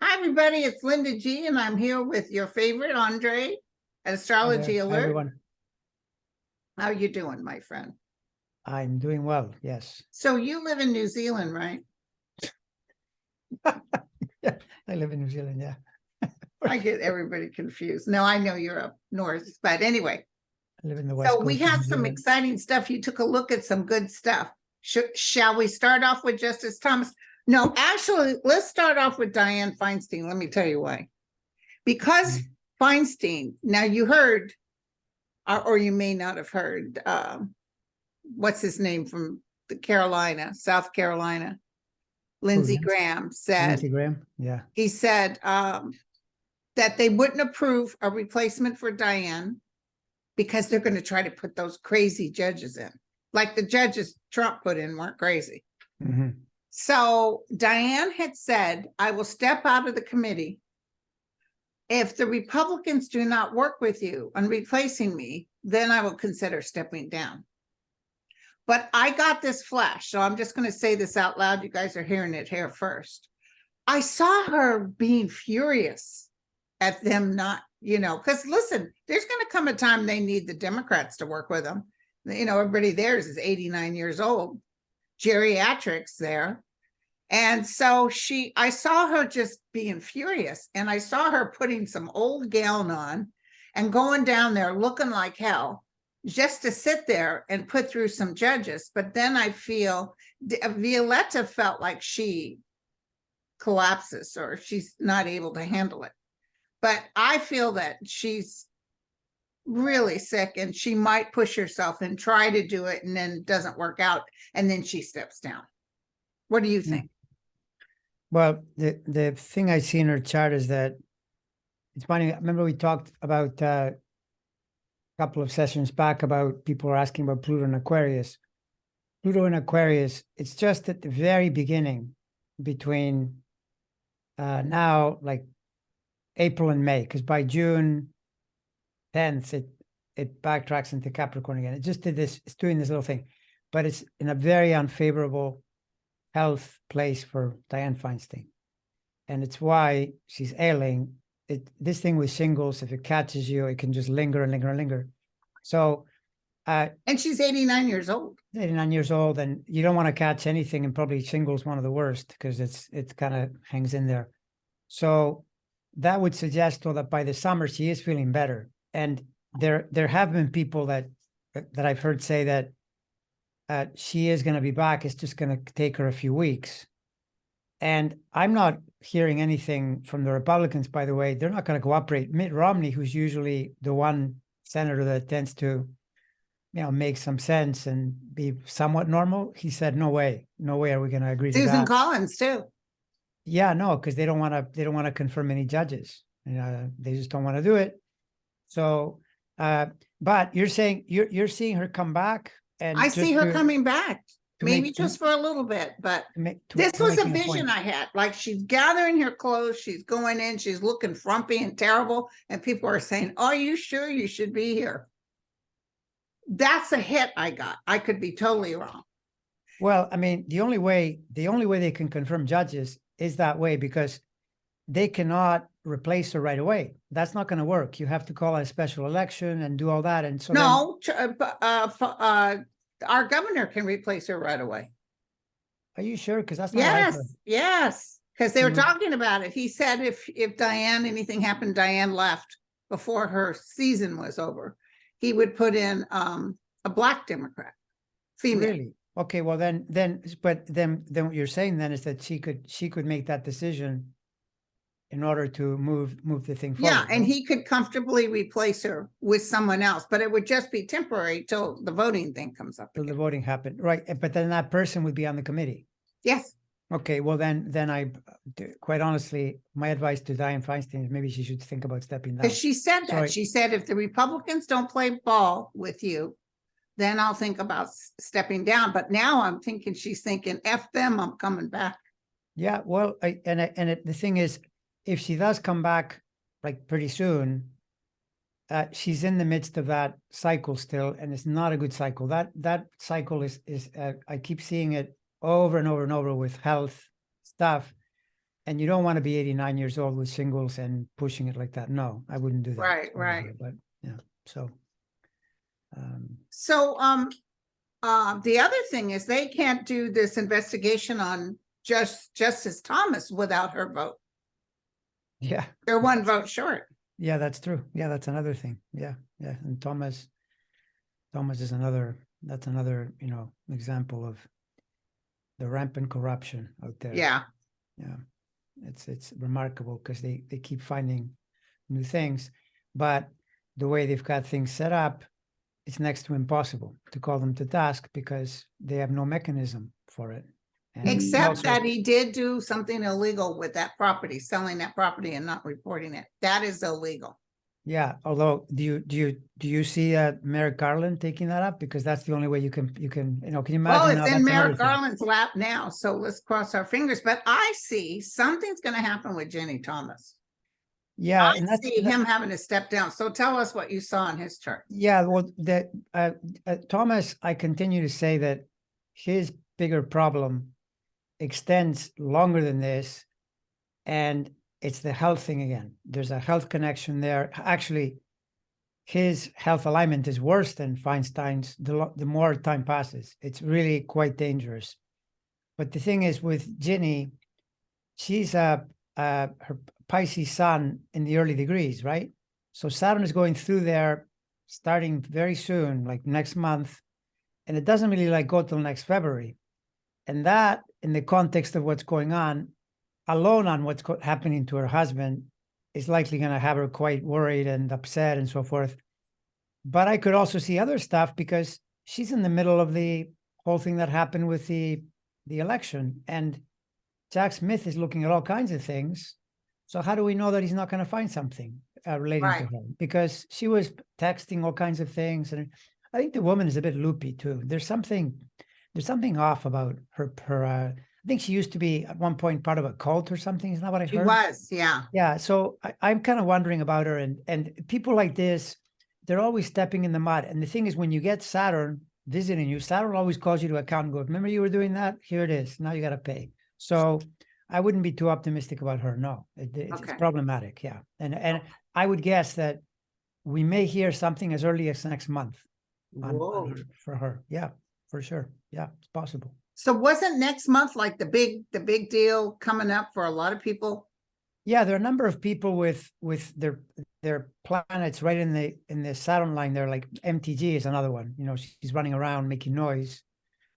Hi, everybody. It's Linda G, and I'm here with your favorite Andre at Astrology Hi, Alert. everyone. How you doing, my friend? I'm doing well, yes. So you live in New Zealand, right? Yeah, I live in New Zealand, yeah. I get everybody confused. No, I know you're up north, but anyway. I live in the West So Coast we of have New some Zealand. exciting stuff. You took a look at some good stuff. Shall we start off with Justice Thomas? No, actually, let's start off with Dianne Feinstein. Let me tell you why. Because Feinstein, now you heard, or you may not have heard, what's his name from South Carolina, Lindsey Graham said, Lindsey Graham, yeah. he said that they wouldn't approve a replacement for Dianne because they're going to try to put those crazy judges in. Like the judges Trump put in weren't crazy. Mm-hmm. So Dianne had said, I will step out of the committee if the Republicans do not work with you on replacing me, then I will consider stepping down. But I got this flash, so I'm just going to say this out loud. You guys are hearing it here first. I saw her being furious at them not, because listen, there's going to come a time they need the Democrats to work with them. Everybody theirs is 89 years old, geriatrics there. And so I saw her just being furious, and I saw her putting some old gown on and going down there looking like hell just to sit there and put through some judges. But then I feel Violetta felt like she collapses or she's not able to handle it. But I feel that she's really sick and she might push herself and try to do it, and then it doesn't work out, and then she steps down. What do you think? Well, the thing I see in her chart is that it's funny. I remember we talked about a couple of sessions back about people are asking about Pluto and Aquarius. Pluto and Aquarius, it's just at the very beginning between now, like April and May, because by June 10th, it backtracks into Capricorn again. It just did this, it's doing this little thing, but it's in a very unfavorable health place for Dianne Feinstein. And it's why she's ailing. This thing with shingles, if it catches you, it can just linger and linger and linger. So, and she's 89 years old. 89 years old, and you don't want to catch anything, and probably shingles one of the worst because it kind of hangs in there. So that would suggest though that by the summer she is feeling better. And there have been people that I've heard say that she is going to be back. It's just going to take her a few weeks. And I'm not hearing anything from the Republicans, by the way. They're not going to cooperate. Mitt Romney, who's usually the one senator that tends to, make some sense and be somewhat normal, he said, no way are we going to agree to that. Susan Collins too. Yeah, no, because they don't want to confirm any judges. They just don't want to do it. So, but you're saying you're seeing her come back, and I see her coming back. Maybe just for a little bit, but this was a vision I had. Like, she's gathering her clothes, she's going in, she's looking frumpy and terrible, and people are saying, "Are you sure you should be here?" That's a hit I got. I could be totally wrong. Well, I mean, the only way they can confirm judges is that way, because they cannot replace her right away. That's not going to work. You have to call a special election and do all that. And so our governor can replace her right away. Are you sure? Because that's not yes. Because they were talking about it. He said if Dianne, anything happened, Dianne left before her season was over, he would put in a Black Democrat, female. Really? Okay. Well, then what you're saying then is that she could make that decision in order to move the thing forward. Yeah, and right? He could comfortably replace her with someone else, but it would just be temporary till the voting thing comes up. Till the voting happened, right? But then that person would be on the committee. Yes. Okay. Well, then I, quite honestly, my advice to Dianne Feinstein is maybe she should think about stepping down. Because she said that. Sorry. She said if the Republicans don't play ball with you, then I'll think about stepping down. But now I'm thinking she's thinking, F them, I'm coming back. Yeah. Well, the thing is, if she does come back like pretty soon, she's in the midst of that cycle still, and it's not a good cycle. That cycle is I keep seeing it over and over and over with health stuff. And you don't want to be 89 years old with shingles and pushing it like that. No, I wouldn't do that. Right, right. But yeah, so. So, the other thing is they can't do this investigation on Justice Thomas without her vote. Yeah. They're one vote short. Yeah, that's true. Yeah, that's another thing. Yeah, yeah. And Thomas is that's another, example of the rampant corruption out there. Yeah. Yeah. It's remarkable because they keep finding new things, but the way they've got things set up, it's next to impossible to call them to task because they have no mechanism for it. And Except also, that he did do something illegal with that property, selling that property and not reporting it. That is illegal. yeah. Although, do you see Merrick Garland taking that up? Because that's the only way you can can you imagine? Well, now it's in that's Merrick another thing. Garland's lap now, so let's cross our fingers. But I see something's going to happen with Jenny Thomas. Yeah, I and that's see him having to step down. So tell us what you saw in his chart. yeah. Well, that Thomas, I continue to say that his bigger problem extends longer than this, and it's the health thing again. There's a health connection there. Actually, his health alignment is worse than Feinstein's the more time passes. It's really quite dangerous. But the thing is with Ginny, she's her Pisces sun in the early degrees, right? So Saturn is going through there starting very soon, like next month, and it doesn't really go till next February. And that, in the context of what's going on, alone on what's happening to her husband, is likely going to have her quite worried and upset and so forth. But I could also see other stuff because she's in the middle of the whole thing that happened with the election, and Jack Smith is looking at all kinds of things. So how do we know that he's not going to find something relating to her? Because she was texting all kinds of things, and I think the woman is a bit loopy too. There's something off about her. I think she used to be at one point part of a cult or something. Isn't that what I heard? She was, yeah. Yeah. So I'm kind of wondering about her, and people like this, they're always stepping in the mud. And the thing is, when you get Saturn visiting you, Saturn always calls you to account and go, remember you were doing that? Here it is. Now you got to pay. So I wouldn't be too optimistic about her. No, it's problematic. Yeah. And I would guess that we may hear something as early as next month for her. Yeah, for sure. Yeah, it's possible. So wasn't next month like the big deal coming up for a lot of people? Yeah, there are a number of people with their planets right in the Saturn line there, like MTG is another one. She's running around making noise.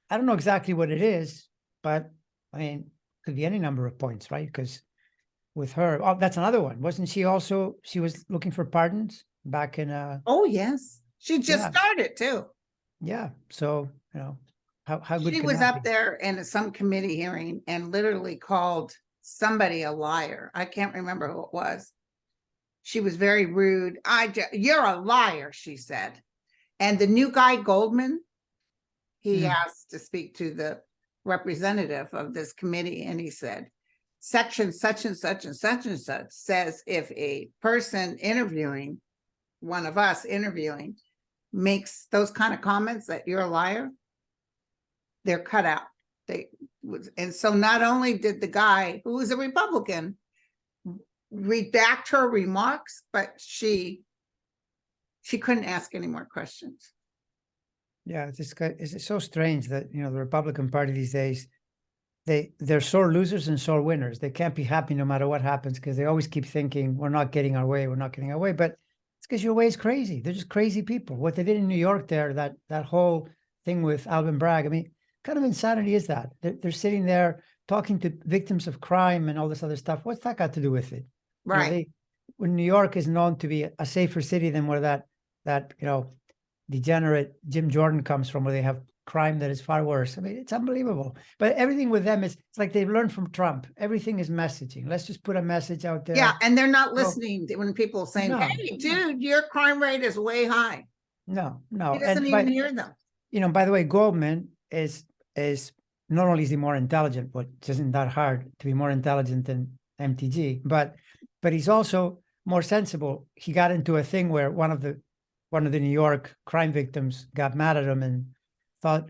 I don't know exactly what it is, but I mean, could be any number of points, right? Because with her, that's another one. Wasn't she also, she was looking for pardons back in Oh yes, she just started too. Yeah, so how good she was up there in some committee hearing and literally called somebody a liar. I can't remember who it was. She was very rude. You're a liar, she said. And the new guy, Goldman, he asked to speak to the representative of this committee, and he said, section such and such and such and such says if a person interviewing, one of us interviewing, makes those kind of comments that you're a liar, they're cut out. And so not only did the guy who was a Republican redact her remarks, but she couldn't ask any more questions. Yeah, it's so strange that the Republican Party these days, they're sore losers and sore winners. They can't be happy no matter what happens because they always keep thinking we're not getting our way, we're not getting our way. But it's because your way is crazy. They're just crazy people. What they did in New York there, that whole thing with Alvin Bragg, I mean, kind of insanity is that? They're sitting there talking to victims of crime and all this other stuff. What's that got to do with it? Right. When New York is known to be a safer city than where that degenerate Jim Jordan comes from, where they have crime that is far worse. I mean, it's unbelievable. But everything with them it's like they've learned from Trump. Everything is messaging. Let's just put a message out there. Yeah, and they're not listening when people are saying, hey, dude, your crime rate is way high. No. He doesn't even hear them. By the way, Goldman is not only is he more intelligent, but it isn't that hard to be more intelligent than MTG, but he's also more sensible. He got into a thing where one of the New York crime victims got mad at him and thought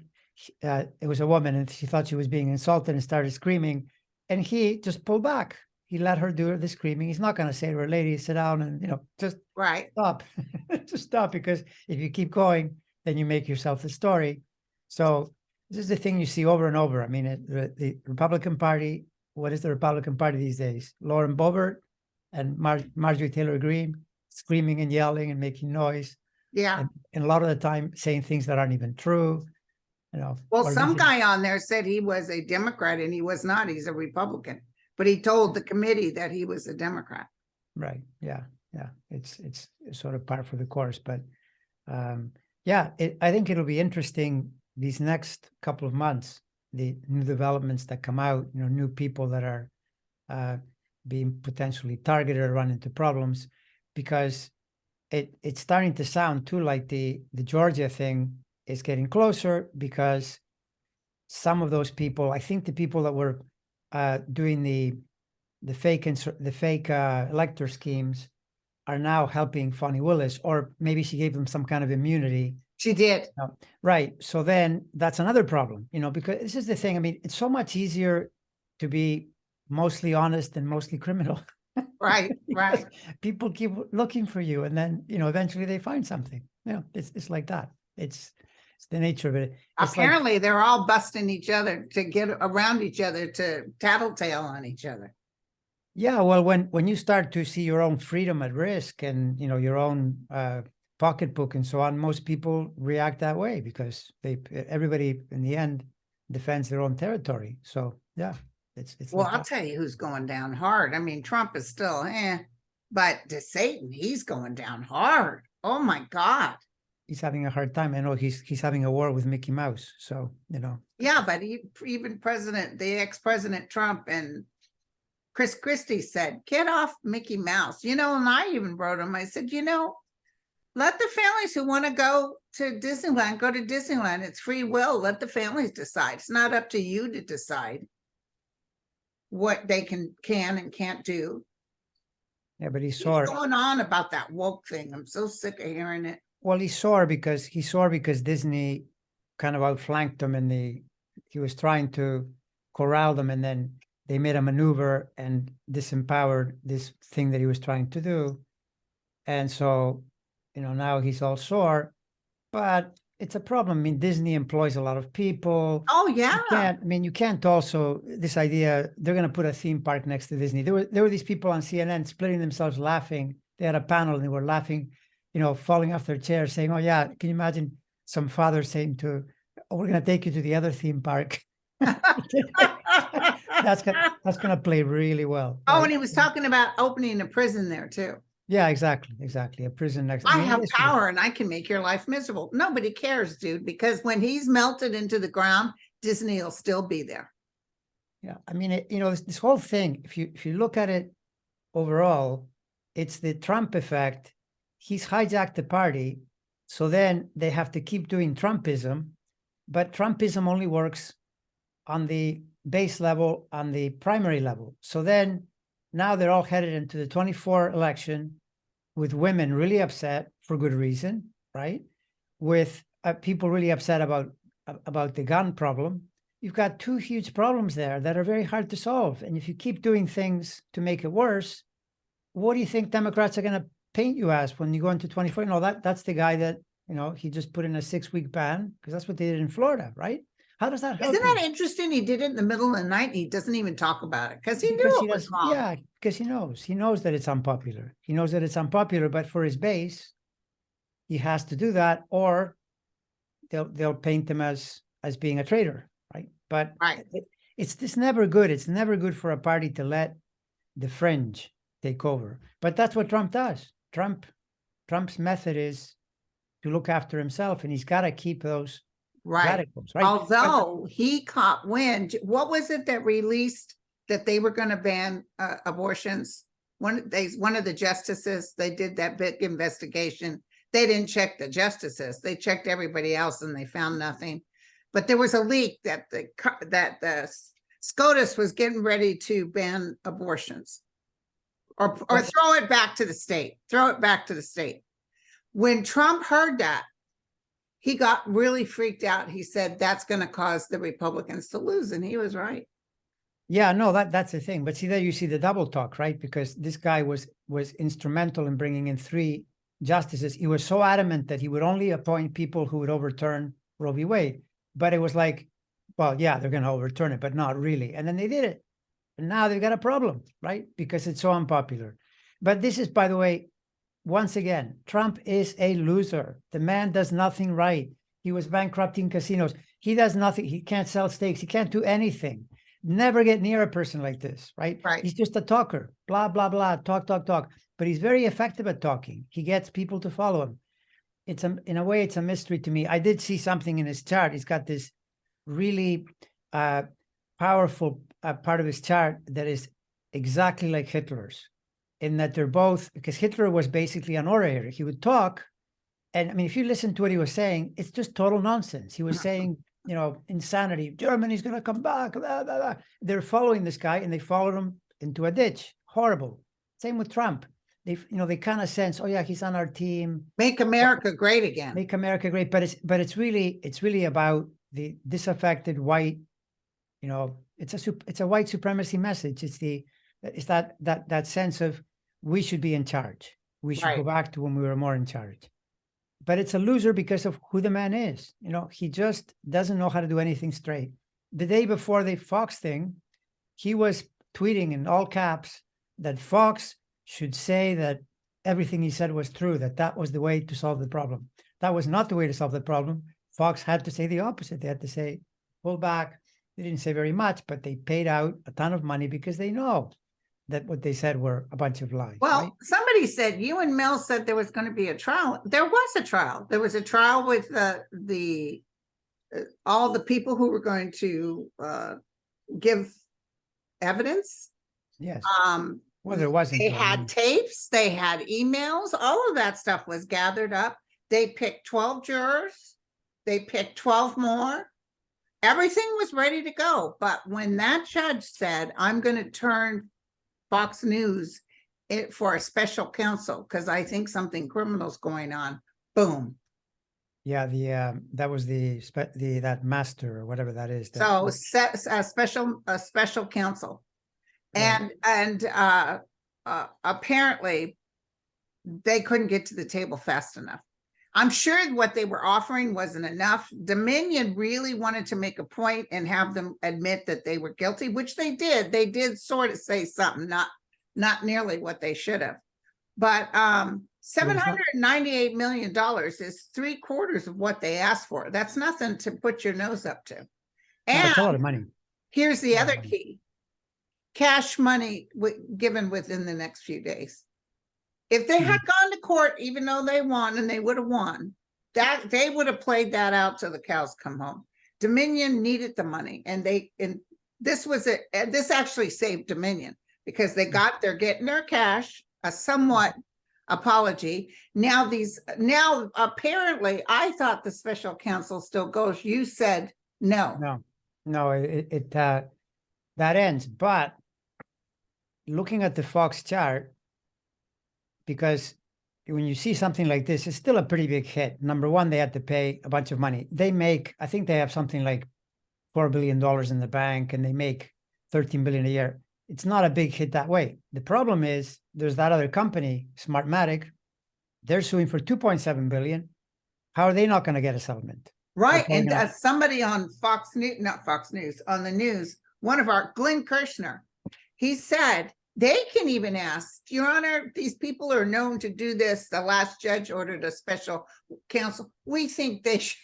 it was a woman, and she thought she was being insulted and started screaming, and he just pulled back. he let her do the screaming. He's not going to say to her, lady, sit down and, just Right. stop. Just stop, because if you keep going, then you make yourself the story. So this is the thing you see over and over. I mean, the Republican Party, what is the Republican Party these days? Lauren Boebert and Marjorie Taylor Greene screaming and yelling and making noise. Yeah. And a lot of the time saying things that aren't even true. Well, or some using- guy on there said he was a Democrat and he was not. He's a Republican, but he told the committee that he was a Democrat. Right. Yeah. Yeah. It's sort of par for the course, but yeah, I think it'll be interesting these next couple of months, the new developments that come out, new people that are being potentially targeted or run into problems, because it's starting to sound too like the Georgia thing is getting closer, because some of those people, I think the people that were doing the fake elector schemes are now helping Fonnie Willis, or maybe she gave them some kind of immunity. She did. Right. So then that's another problem, because this is the thing. I mean, it's so much easier to be mostly honest than mostly criminal. Right. Right. People keep looking for you, and then, eventually they find something. It's like that. It's the nature of it. It's Apparently, they're all busting each other to get around each other, to tattletale on each other. Yeah, well, when you start to see your own freedom at risk, and your own pocketbook and so on, most people react that way, because everybody in the end defends their own territory. So yeah, it's Well, like I'll that. tell you who's going down hard. I mean, Trump is still, but to Satan, he's going down hard. Oh my God. He's having a hard time. I know he's having a war with Mickey Mouse. So Yeah, but even the ex-president Trump and Chris Christie said, get off Mickey Mouse. And I even wrote him, I said, let the families who want to go to Disneyland. It's free will. Let the families decide. It's not up to you to decide what they can and can't do. Yeah, but He's going on about that woke thing. I'm so sick of hearing it. Well, he's sore because Disney kind of outflanked him, and he was trying to corral them, and then they made a maneuver and disempowered this thing that he was trying to do. And so, now he's all sore, but it's a problem. I mean, Disney employs a lot of people. Oh yeah. You can't also, this idea, they're going to put a theme park next to Disney. There were these people on CNN splitting themselves laughing. They had a panel and they were laughing, falling off their chairs, saying, oh yeah, can you imagine some father saying we're going to take you to the other theme park. That's gonna play really well. Oh, right? And he was talking about opening a prison there too. Yeah, exactly. A prison next. I have power and I can make your life miserable. Nobody cares, dude, because when he's melted into the ground, Disney will still be there. Yeah, I mean, this whole thing, if you look at it overall, it's the Trump effect. He's hijacked the party, so then they have to keep doing Trumpism, but Trumpism only works on the base level, on the primary level. So then now they're all headed into the 24 election with women really upset for good reason, right? With people really upset about the gun problem. You've got two huge problems there that are very hard to solve. And if you keep doing things to make it worse, what do you think Democrats are going to paint you as when you go into 24? That's the guy that, he just put in a 6-week ban, because that's what they did in Florida, right? How does that help? Isn't that interesting? He did it in the middle of the night. And he doesn't even talk about it because he knew it was wrong. Yeah, because he knows that it's unpopular. He knows that it's unpopular, but for his base, he has to do that, or they'll paint him as being a traitor, right? But right. It's never good. It's never good for a party to let the fringe take over. But that's what Trump does. Trump's method is to look after himself, and he's got to keep those radicals, right? Although he caught wind, what was it that released that they were going to ban abortions? One of the justices, they did that big investigation. They didn't check the justices; they checked everybody else, and they found nothing. But there was a leak that the SCOTUS was getting ready to ban abortions, or throw it back to the state. Throw it back to the state. When Trump heard that, he got really freaked out. He said that's going to cause the Republicans to lose, and he was right. Yeah, no, that's the thing. But see, there you see the double talk, right? Because this guy was instrumental in bringing in 3 justices. He was so adamant that he would only appoint people who would overturn Roe v. Wade. But it was like, well, yeah, they're going to overturn it, but not really. And then they did it. And now they've got a problem, right? Because it's so unpopular. But this is, by the way, once again, Trump is a loser. The man does nothing right. He was bankrupting casinos. He does nothing. He can't sell steaks. He can't do anything. Never get near a person like this, right? Right. He's just a talker, blah, blah, blah, talk, talk, talk. But he's very effective at talking. He gets people to follow him. In a way, it's a mystery to me. I did see something in his chart. He's got this really powerful part of his chart that is exactly like Hitler's, in that they're both, because Hitler was basically an orator. He would talk, and I mean, if you listen to what he was saying, it's just total nonsense. He was saying, you know, insanity. Germany's going to come back. Blah, blah, blah. They're following this guy, and they followed him into a ditch. Horrible. Same with Trump. They kind of sense, oh yeah, he's on our team. Make America great again. Make America great. But it's really about the disaffected white. You know, it's a white supremacy message. It's that sense of we should be in charge. We should go back to when we were more in charge. But it's a loser because of who the man is. You know, he just doesn't know how to do anything straight. The day before the Fox thing, he was tweeting in all caps that Fox should say that everything he said was true, that was the way to solve the problem. That was not the way to solve the problem. Fox had to say the opposite. They had to say, pull back. They didn't say very much, but they paid out a ton of money because they know that what they said were a bunch of lies. Well, right? somebody said, you and Mel said there was going to be a trial. There was a trial. There was a trial with all the people who were going to give evidence. Yes. Well, there wasn't. They had tapes. They had emails. All of that stuff was gathered up. They picked 12 jurors. They picked 12 more. Everything was ready to go. But when that judge said, I'm going to turn Fox News for a special counsel because I think something criminal's going on, boom. Yeah, that was that master or whatever that is. So a special counsel. Right. And apparently they couldn't get to the table fast enough. I'm sure what they were offering wasn't enough. Dominion really wanted to make a point and have them admit that they were guilty, which they did. They did sort of say something, not nearly what they should have. But $798 million is 3/4 of what they asked for. That's nothing to put your nose up to. And that's a lot of money. Here's the other key. Cash money given within the next few days. If they had gone to court, even though they won, and they would have won, that they would have played that out till the cows come home. Dominion needed the money, and this actually saved Dominion because they're getting their cash, a somewhat apology. Now apparently I thought the special counsel still goes. You said no. It that ends. But looking at the Fox chart, because when you see something like this, it's still a pretty big hit. Number one, they had to pay a bunch of money. I think they have something like $4 billion in the bank, and they make $13 billion a year. It's not a big hit that way. The problem is there's that other company, Smartmatic. They're suing for $2.7 billion. How are they not going to get a settlement? Right. And somebody on Fox News, not Fox News, on the news, Glenn Kirshner, he said, they can even ask, Your Honor, these people are known to do this. The last judge ordered a special counsel. We think they should.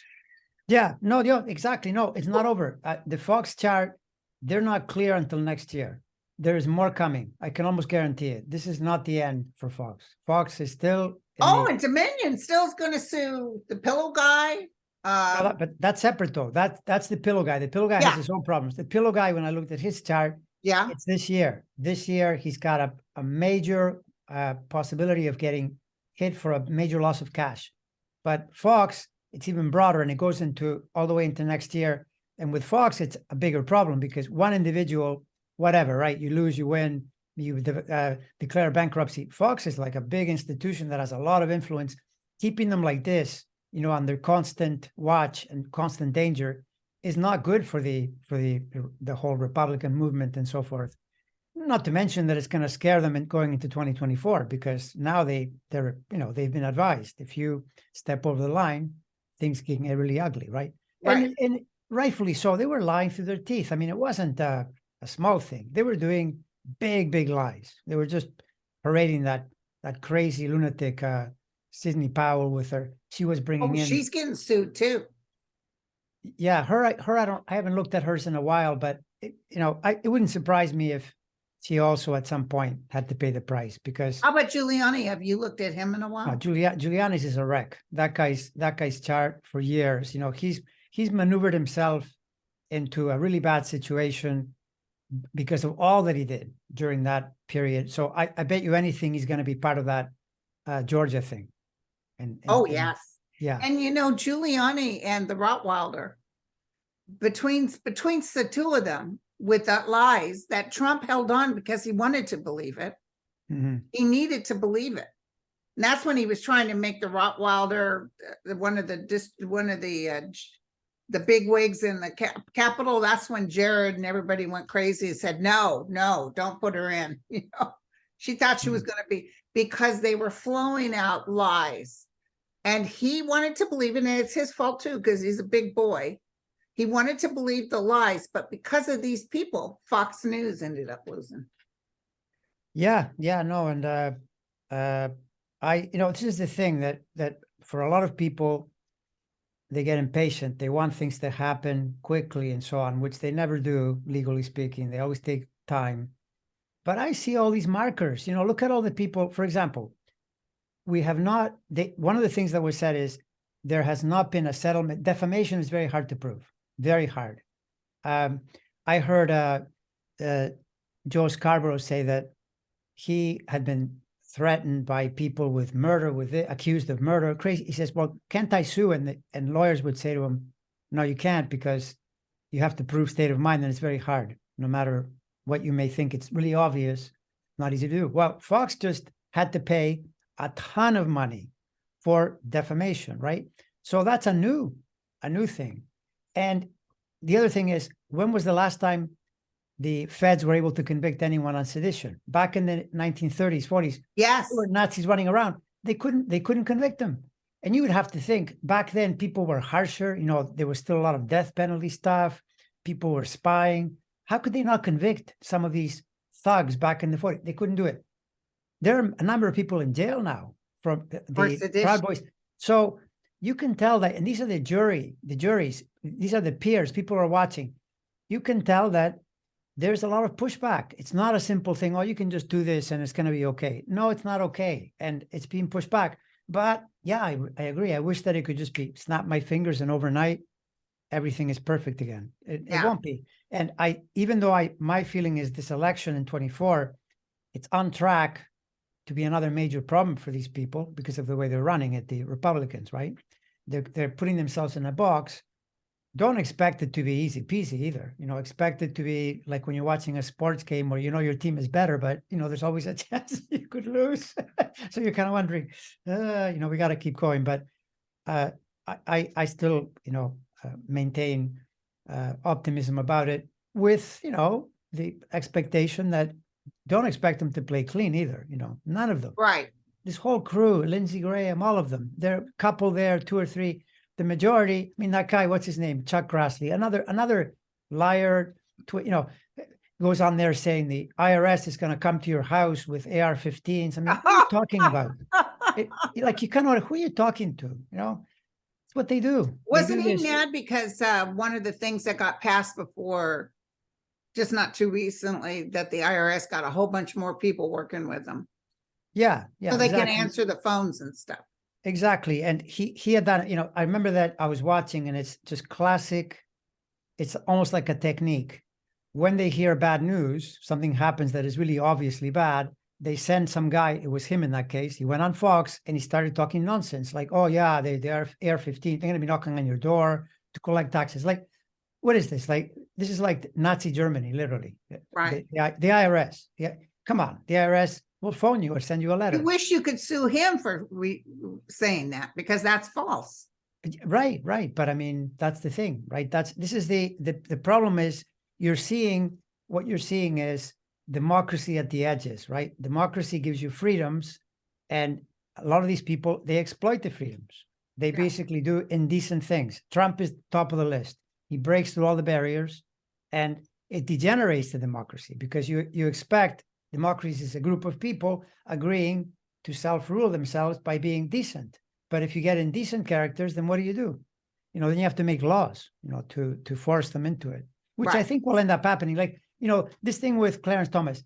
Yeah, no, exactly. No, it's not over. The Fox chart, they're not clear until next year. There is more coming. I can almost guarantee it. This is not the end for Fox. Fox is still. And Dominion still is going to sue the pillow guy. But that's separate though. That's the pillow guy. The pillow guy has his own problems. The pillow guy, when I looked at his chart, it's this year. This year, he's got a major possibility of getting hit for a major loss of cash. But Fox, it's even broader, and it goes all the way into next year. And with Fox, it's a bigger problem because one individual, whatever, right? You lose, you win, you declare bankruptcy. Fox is like a big institution that has a lot of influence. Keeping them like this, on their constant watch and constant danger is not good for the whole Republican movement and so forth. Not to mention that it's going to scare them in going into 2024, because now they've been advised, if you step over the line, things can get really ugly, right? Right. And rightfully so. They were lying through their teeth. I mean, it wasn't a small thing. They were doing big lies. They were just parading that crazy lunatic Sidney Powell with her. She was bringing Oh, in. she's getting sued too. Yeah, I haven't looked at hers in a while, but it wouldn't surprise me if she also at some point had to pay the price, because How about Giuliani? Have you looked at him in a while? Giuliani's is a wreck. That guy's chart for years. He's maneuvered himself into a really bad situation because of all that he did during that period. So I bet you anything he's going to be part of that Georgia thing. And Oh, yes. yeah. And Giuliani and the Rottweiler, between the two of them, with that lies that Trump held on because he wanted to believe it. Mm-hmm. He needed to believe it. And that's when he was trying to make the Rottweiler one of the big wigs in the Capitol. That's when Jared and everybody went crazy and said, no, don't put her in. She thought she was going to be, because they were flowing out lies. And he wanted to believe it, and it's his fault too, because he's a big boy. He wanted to believe the lies, but because of these people, Fox News ended up losing. Yeah, no, and this is the thing that for a lot of people, they get impatient. They want things to happen quickly and so on, which they never do, legally speaking. They always take time. But I see all these markers. Look at all the people. For example, one of the things that was said is there has not been a settlement. Defamation is very hard to prove, very hard. I heard Joe Scarborough say that he had been threatened by people with murder, accused of murder. Crazy. He says, well, can't I sue? And lawyers would say to him, no, you can't, because you have to prove state of mind, and it's very hard, no matter what you may think. It's really obvious, not easy to do. Well, Fox just had to pay a ton of money for defamation, right? So that's a new thing. And the other thing is, when was the last time the feds were able to convict anyone on sedition? Back in the 1930s, 40s. Yes. There were Nazis running around. They couldn't convict them. And you would have to think, back then people were harsher. There was still a lot of death penalty stuff. People were spying. How could they not convict some of these thugs back in the 40s? They couldn't do it. There are a number of people in jail now from the Proud Boys. So you can tell that, and these are the juries, these are the peers, people are watching. You can tell that there's a lot of pushback. It's not a simple thing, oh, you can just do this and it's going to be okay. No, it's not okay. And it's being pushed back. But yeah, I agree. I wish that it could just be snap my fingers and overnight everything is perfect again. It won't be. And even though my feeling is this election in 24, it's on track to be another major problem for these people because of the way they're running it, the Republicans, right? They're putting themselves in a box. Don't expect it to be easy peasy either. Expect it to be like when you're watching a sports game where your team is better, but there's always a chance you could lose. So you're kind of wondering, we got to keep going. But I still, maintain optimism about it, with the expectation that don't expect them to play clean either. None of them. Right. This whole crew, Lindsey Graham, all of them. There are a couple there, 2 or 3. The majority, that guy, what's his name? Chuck Grassley, another liar, goes on there saying the IRS is going to come to your house with AR-15s. What are you talking about? You kind of, who are you talking to? It's what they do. Wasn't he mad because one of the things that got passed before, just not too recently, that the IRS got a whole bunch more people working with them? Yeah. So they can answer the phones and stuff. Exactly. And he had done, I remember that I was watching, and it's just classic. It's almost like a technique. When they hear bad news, something happens that is really obviously bad, they send some guy, it was him in that case, he went on Fox and he started talking nonsense. Like, oh yeah, they are AR-15, they're going to be knocking on your door to collect taxes. Like, what is this? Like, this is like Nazi Germany, literally. Right. The IRS. Yeah. Come on. The IRS will phone you or send you a letter. I wish you could sue him for saying that, because that's false. Right, right. But I mean, that's the thing, right? This is the problem is what you're seeing is democracy at the edges, right? Democracy gives you freedoms, and a lot of these people, they exploit the freedoms. They Yeah. basically do indecent things. Trump is top of the list. He breaks through all the barriers, and it degenerates the democracy because you expect democracy is a group of people agreeing to self-rule themselves by being decent. But if you get indecent characters, then what do? Then you have to make laws, to force them into it, which I Right. think will end up happening. Like, this thing with Clarence Thomas,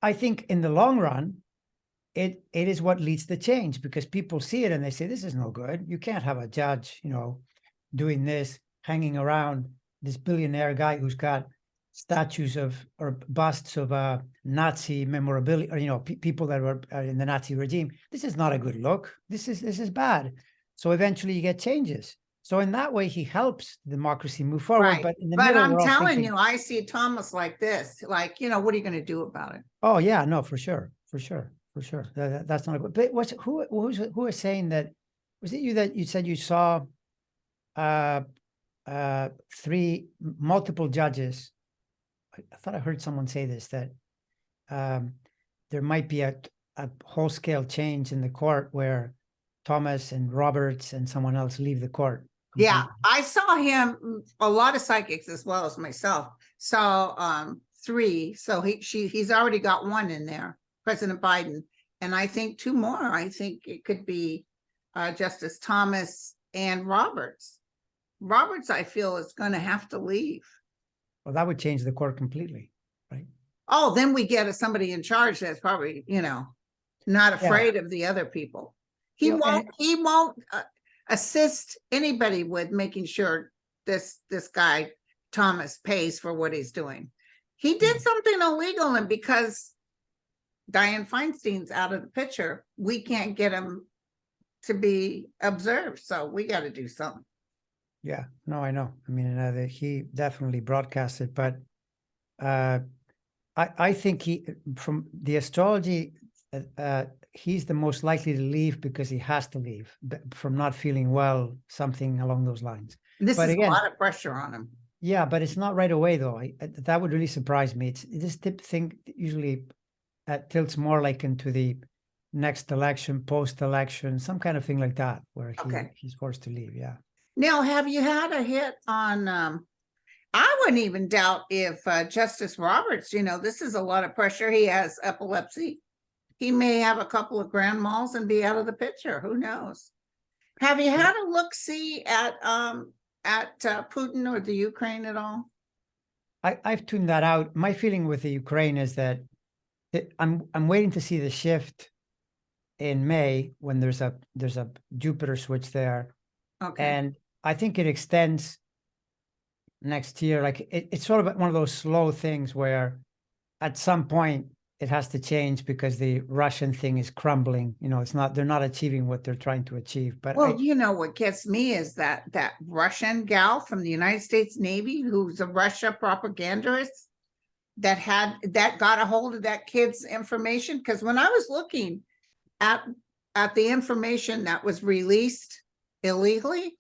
I think in the long run, it is what leads to change because people see it and they say, this is no good. You can't have a judge, doing this, hanging around this billionaire guy who's got statues of or busts of Nazi memorabilia, or people that were in the Nazi regime. This is not a good look. This is bad. So eventually you get changes. So in that way, he helps democracy move forward. Right. But in the But middle, I'm we're all telling thinking, you, I see Thomas like this, like, what are you going to do about it? oh yeah, no, for sure. That's not a good. But who was saying that? Was it you that you said you saw three multiple judges? I thought I heard someone say this, that there might be a whole scale change in the court where Thomas and Roberts and someone else leave the court Yeah, completely. I saw him, a lot of psychics as well as myself saw three. So he's already got one in there, President Biden, and I think two more. I think it could be Justice Thomas and Roberts. Roberts, I feel, is going to have to leave. Well, that would change the court completely, right? Oh, then we get somebody in charge that's probably, not Yeah. afraid of the other people. He You know, and won't assist anybody with making sure this guy Thomas pays for what he's doing. He did something illegal, and because Dianne Feinstein's out of the picture, we can't get him to be observed. So we got to do something. Yeah, no, I know. I mean, he definitely broadcasted, but I think from the astrology, he's the most likely to leave because he has to leave from not feeling well, something along those lines. This But is again, a lot of pressure on him. yeah, but it's not right away though. That would really surprise me. It's this tip thing usually tilts more like into the next election, post-election, some kind of thing like that, where he's forced to leave. Yeah. Now, have you had a hit on I wouldn't even doubt if Justice Roberts, this is a lot of pressure. He has epilepsy. He may have a couple of grand mals and be out of the picture. Who knows? Have you had a look-see at Putin or the Ukraine at all? I've tuned that out. My feeling with the Ukraine is that I'm waiting to see the shift in May when there's a Jupiter switch there. Okay. And I think it extends next year. Like it's sort of one of those slow things where at some point it has to change because the Russian thing is crumbling. They're not achieving what they're trying to achieve. But well, what gets me is that Russian gal from the United States Navy, who's a Russia propagandist, that got a hold of that kid's information. Because when I was looking at the information that was released illegally,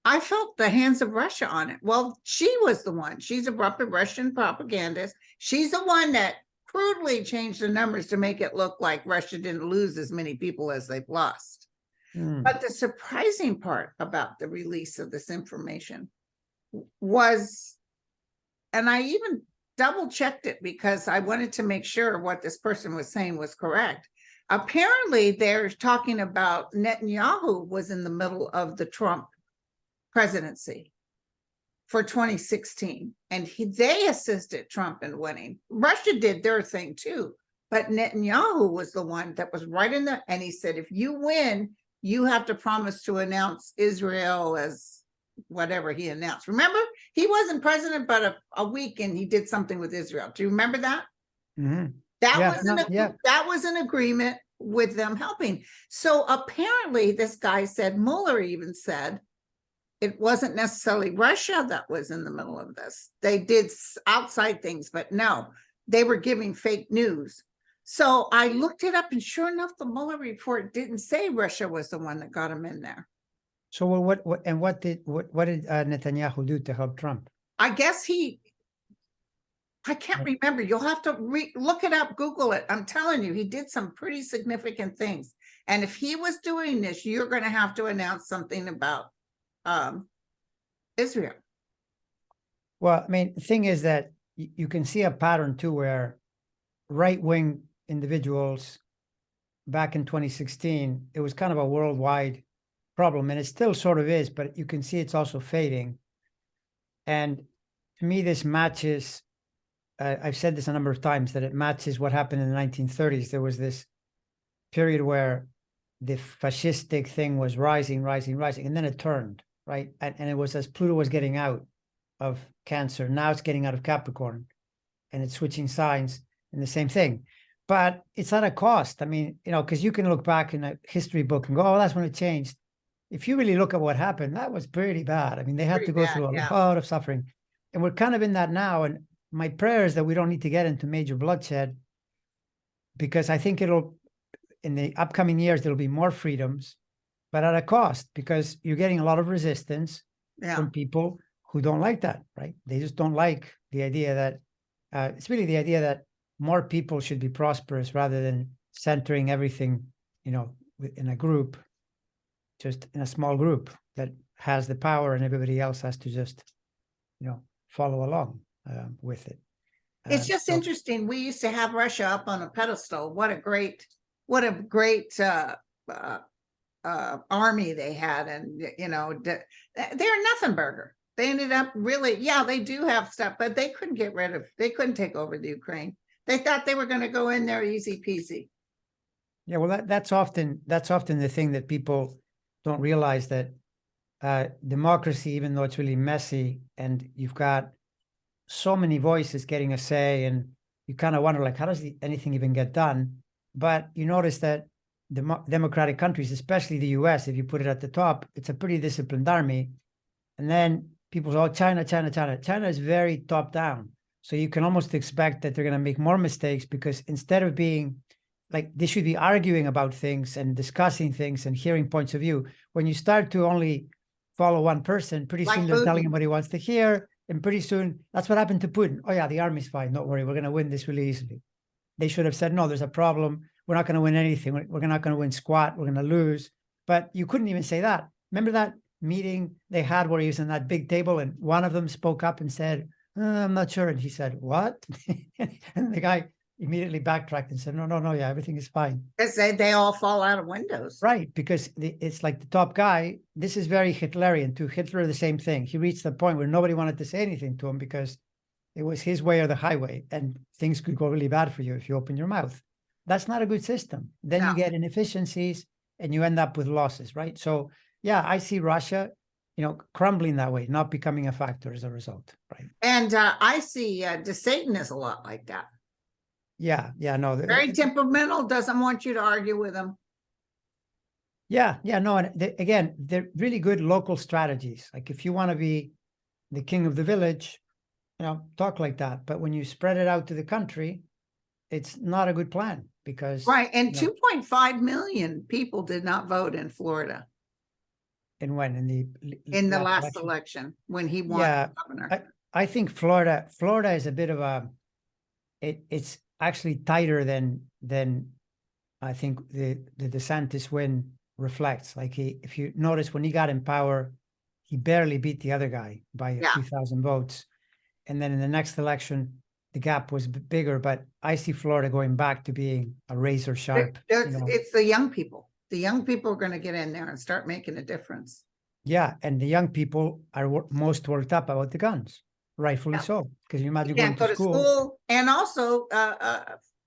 I felt the hands of Russia on it. Well, she was the one. She's a Russian propagandist. She's the one that crudely changed the numbers to make it look like Russia didn't lose as many people as they've lost. But the surprising part about the release of this information was, and I even double checked it because I wanted to make sure what this person was saying was correct. Apparently, they're talking about Netanyahu was in the middle of the Trump presidency for 2016, and they assisted Trump in winning. Russia did their thing too, but Netanyahu was the one that was right in there, and he said, if you win, you have to promise to announce Israel as whatever he announced. Remember, he wasn't president but a week, and he did something with Israel. Do you remember that? Mm-hmm. That was an agreement with them helping. So apparently this guy said, Mueller even said, it wasn't necessarily Russia that was in the middle of this. They did outside things, but no, they were giving fake news. So I looked it up, and sure enough, the Mueller report didn't say Russia was the one that got him in there. So what did Netanyahu do to help Trump? I guess I can't remember. You'll have to look it up, Google it. I'm telling you, he did some pretty significant things. And if he was doing this, you're going to have to announce something about Israel. Well, I mean, the thing is that you can see a pattern too, where right-wing individuals back in 2016, it was kind of a worldwide problem, and it still sort of is, but you can see it's also fading. And to me, this matches, I've said this a number of times, that it matches what happened in the 1930s. There was this period where the fascistic thing was rising, and then it turned, right? And it was as Pluto was getting out of Cancer, now it's getting out of Capricorn, and it's switching signs, and the same thing. But it's at a cost. I mean, because you can look back in a history book and go, oh, that's when it changed. If you really look at what happened, that was pretty bad. I mean, they had to go through a lot of suffering. And we're kind of in that now. And my prayer is that we don't need to get into major bloodshed, because I think in the upcoming years, there'll be more freedoms, but at a cost, because you're getting a lot of resistance from people who don't like that, right? They just don't like the idea that, it's really the idea that more people should be prosperous rather than centering everything, in a group, just in a small group that has the power, and everybody else has to just, follow along with it. It's just interesting. We used to have Russia up on a pedestal. What a great army they had, and they're a nothing burger. They ended up really, they do have stuff, but they couldn't take over the Ukraine. They thought they were going to go in there easy peasy. Yeah, well, that's often the thing that people don't realize, that democracy, even though it's really messy and you've got so many voices getting a say, and you kind of wonder, like, how does anything even get done? But you notice that democratic countries, especially the US, if you put it at the top, it's a pretty disciplined army. And then people say, oh, China. China is very top down. So you can almost expect that they're going to make more mistakes, because instead of being like, they should be arguing about things and discussing things and hearing points of view. When you start to only follow one person, pretty soon they're telling him what he wants to hear. And pretty soon, that's what happened to Putin. Oh yeah, the army's fine. Don't worry. We're going to win this really easily. They should have said, no, there's a problem. We're not going to win anything. We're not going to win squat. We're going to lose. But you couldn't even say that. Remember that meeting they had where he was in that big table, and one of them spoke up and said, I'm not sure. And he said, what? And the guy immediately backtracked and said, no, yeah, everything is fine. Because they all fall out of windows. Right, because it's like the top guy. This is very Hitlerian too. Hitler, the same thing. He reached the point where nobody wanted to say anything to him, because it was his way or the highway, and things could go really bad for you if you open your mouth. That's not a good system. Then you get inefficiencies and you end up with losses, right? So yeah, I see Russia, crumbling that way, not becoming a factor as a result, right? And I see Satan is a lot like that. Yeah, no. Very temperamental, doesn't want you to argue with him. Yeah, no, and again, they're really good local strategies. Like, if you want to be the king of the village, talk like that. But when you spread it out to the country, it's not a good plan, because right. And 2.5 million people did not vote in Florida. And when in the last election when he won governor. I think Florida is a bit of a, it's actually tighter than I think the DeSantis win reflects. Like, if you notice, when he got in power, he barely beat the other guy by a few thousand votes. And then in the next election, the gap was bigger. But I see Florida going back to being a razor sharp. It's the young people. The young people are going to get in there and start making a difference. Yeah, and the young people are most worked up about the guns, rightfully so. Because you imagine going to school, and also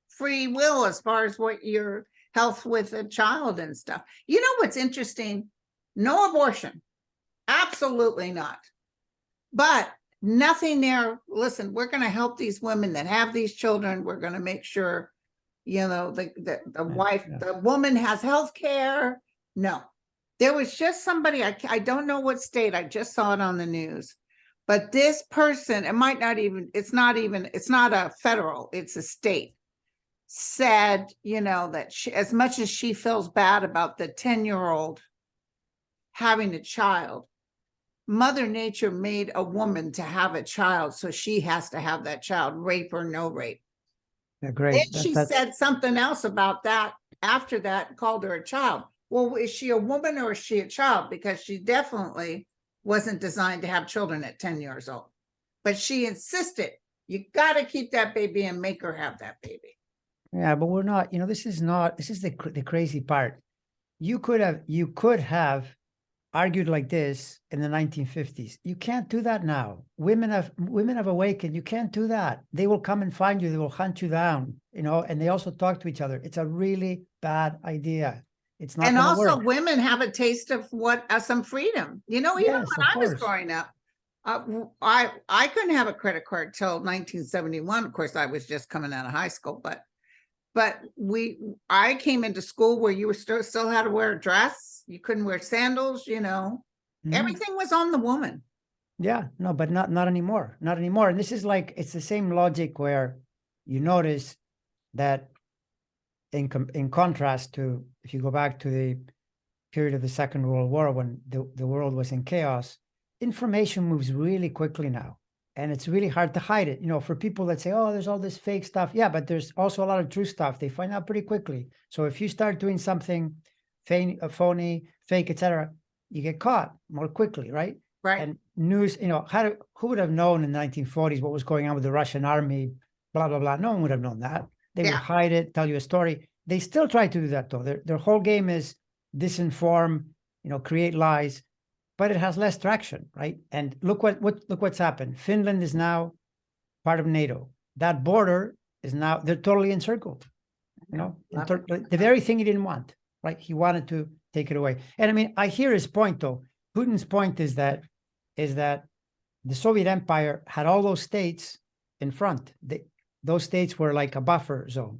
free will as far as what your health with a child and stuff. You know what's interesting? No abortion, absolutely not. But nothing there. Listen, we're going to help these women that have these children. We're going to make sure, the woman has health care. No. There was just somebody, I don't know what state, I just saw it on the news, but this person, it's not a federal, it's a state, said, that as much as she feels bad about the 10-year-old having a child, Mother Nature made a woman to have a child, so she has to have that child, rape or no rape. Yeah, Then great. she said something else about that after that, called her a child. Well, is she a woman or is she a child? Because she definitely wasn't designed to have children at 10 years old. But she insisted, you got to keep that baby and make her have that baby. Yeah, but we're not, this is the crazy part. You could have argued like this in the 1950s. You can't do that now. Women have awakened. You can't do that. They will come and find you. They will hunt you down, and they also talk to each other. It's a really bad idea. It's not And going to also work. women have a taste of what some freedom. Even Yes, when of I was course. growing up, I couldn't have a credit card till 1971. Of course, I was just coming out of high school, but I came into school where you were still had to wear a dress. You couldn't wear sandals, everything was on the woman. Yeah, no, but not anymore. Not anymore. And this is like, it's the same logic where you notice that in contrast to, if you go back to the period of the Second World War, when the world was in chaos, information moves really quickly now. And it's really hard to hide it. For people that say, oh, there's all this fake stuff. Yeah, but there's also a lot of true stuff. They find out pretty quickly. So if you start doing something phony, fake, etc., you get caught more quickly, right? Right. And news, who would have known in the 1940s what was going on with the Russian army, blah, blah, blah. No one would have known that. They would hide it, tell you a story. They still try to do that, though. Their whole game is disinform, create lies, but it has less traction, right? And look what's happened. Finland is now part of NATO. That border is now, they're totally encircled, the very thing he didn't want, right? He wanted to take it away. And I mean, I hear his point, though. Putin's point is that the Soviet Empire had all those states in front. Those states were like a buffer zone.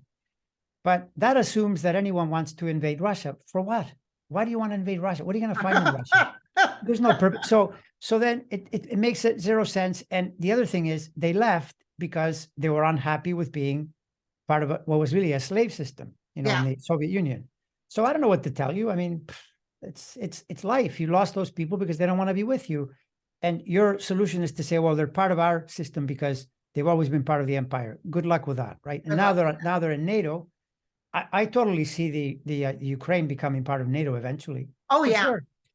But that assumes that anyone wants to invade Russia. For what? Why do you want to invade Russia? What are you going to find in Russia? There's no purpose. So then it makes it zero sense. And the other thing is they left because they were unhappy with being part of what was really a slave system, in the Soviet Union. So I don't know what to tell you. I mean, it's life. You lost those people because they don't want to be with you. And your solution is to say, well, they're part of our system because they've always been part of the empire. Good luck with that, right? And now they're in NATO. I totally see the Ukraine becoming part of NATO eventually. Oh,